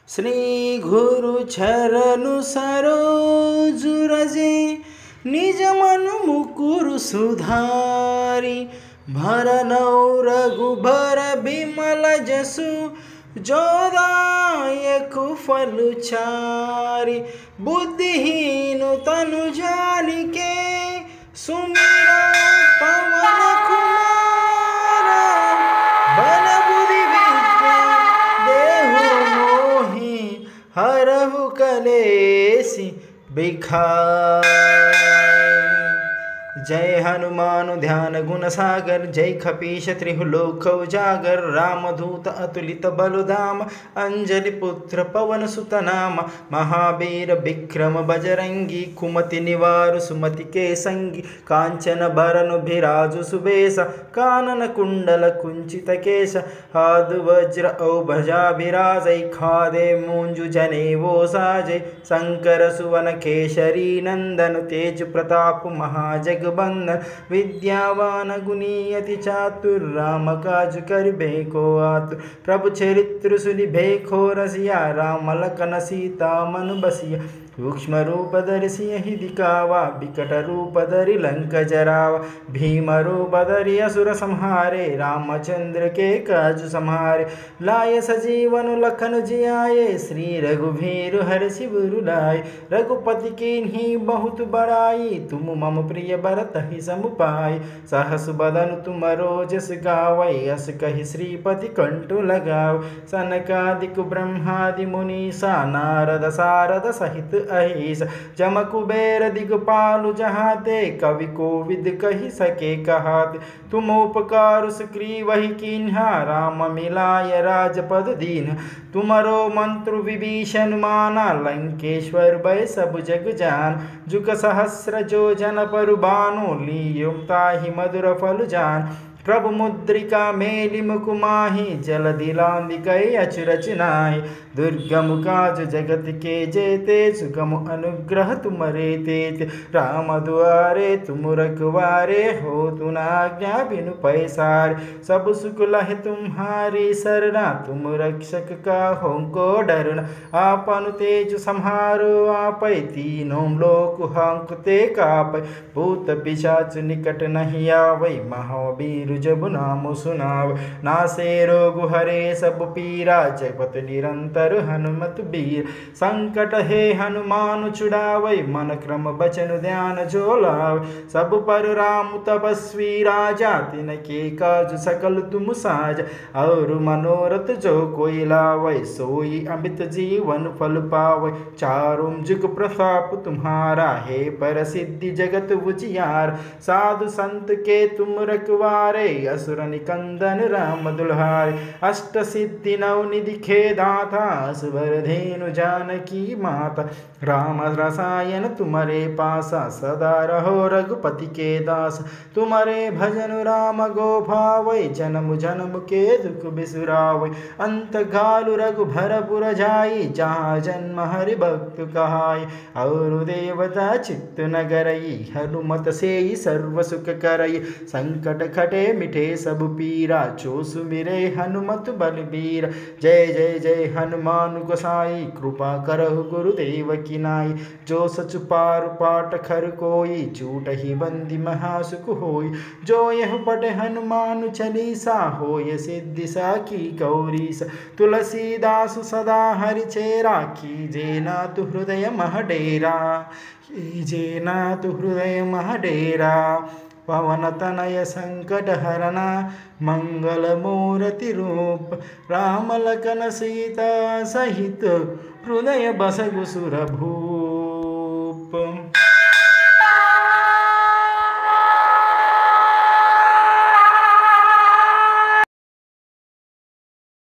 श्री गुरु चरणु सरोज रजे निज मन मुकुरु सुधारी भरनौ रघुबर बिमल जसु जोदायक फल चारि बुद्धिहीन तनु जानिके सुमिरा पवन कुमार बल बुद्धि विद्या देहु मोहि हरहु कलेसी बिखार। जय हनुमान ध्यान गुण सागर जय खपीश त्रिहुलोक उजागर रामदूत अतुलित बलधाम अंजलि पुत्र पवन सुत नाम महावीर विक्रम बजरंगी कुमति निवार सुमति के संगी कांचन भरन भिराजु सुबेश कानन कुंडल कुंचित केश हाथ वज्र औभजा विराजै खादे मूंजु जनेवो साजै शंकर सुवन केशरी नंदन तेज प्रताप महाजग बंदन विद्यावान गुणी अति चातुर राम काज करिबे को आतुर प्रभु चरित्र सुनिबे को रसिया राम लखन सीता मन बसिया सूक्ष्म रूप धरि सियहि दिखावा बिकट रूप धरि लंक जरावा भीम रूप धरि असुर संहारे रामचंद्र के काज संहारे लाय सजीवन लखन जियाए श्री रघुवीर हर्षि लाए रघुपति कीन्ही बहुत बड़ाई तुम मम प्रिय भरत ही समुपाय सहस बदन तुम रोजस गावै अस कहि श्रीपति कंठ लगाव सनकादिक ब्रह्मादि मुनीसा नारद सारद सहित अहिस जम कुबेर दिगपालु जहाते कवि कोविद कहि सके कहाते तुम उपकार सुग्रीवहि कीन्हा राम मिलाय राजपद दीन तुमरो मंत्र विभीषण माना लंकेश्वर भय सब जग जान जुग सहस्र जो जन पर भानु लीयो ताहि मधुर फल जान प्रभु मुद्रिका मेलि मुख माहि जल दिलांदिकै अचरज नाहि दुर्गम काज जगत के जेते सुगम अनुग्रह तुमरे तेते राम दुआरे तुम रखवारे हो तुम आज्ञा बिनु पैसारे सब सुख लहे तुम्हारी सरना तुम रक्षक का हो को डरना आपन तेज संहारो आपै तीनों लोक हांकते कापै भूत पिशाच निकट नहीं आवै महावीर जब नाम सुनाव नासे रोग हरे सब पीरा जपत निरंतर हनुमत बीर संकट हे हनुमान छुड़ावै मन क्रम बचन ध्यान जो लाव सब पर राम तपस्वी राजा तिनके काज सकल तुम साज और मनोरथ जो कोई लावै सोई अमित जीवन फल पावै चारों जुग प्रताप तुम्हारा है पर सिद्धि जगत उजियार साधु संत के तुम रखवारे असुर निकंदन राम दुल्हारे अष्ट सिद्धि नवनिधि खे दाता सुवर धेनु जानकी माता राम रसायन तुम्हारे पासा सदा रहो रघुपति के दास तुम्हारे भजन राम गो भावै जन्म जन्म के दुख बिसुरावै अंत काल रघुभर पुर जाई जहाँ जन्म हरि भक्त कहाय और देवता चित्त न करई हनुमत से सर्व सुख करई संकट खटे मिठे सब पीरा जो सुमिरे हनुमत बलबीर जय जय जय हनुमान गोसाई कृपा करहु गुरुदेव की नाई जो सच पार पाठ खर कोई झूठ ही बंदी महासुख होई जो यह पढ़े हनुमान चालीसा होय सिद्धि साखी गौरीसा तुलसीदास सदा हरि चेरा कीजे नाथ हृदय मह डेरा कीजे नाथ हृदय मह डेरा पवन तनय संकट हरना मंगल मूर्ति रूप राम लखन सीता सहित हृदय बसगु सुर भूप।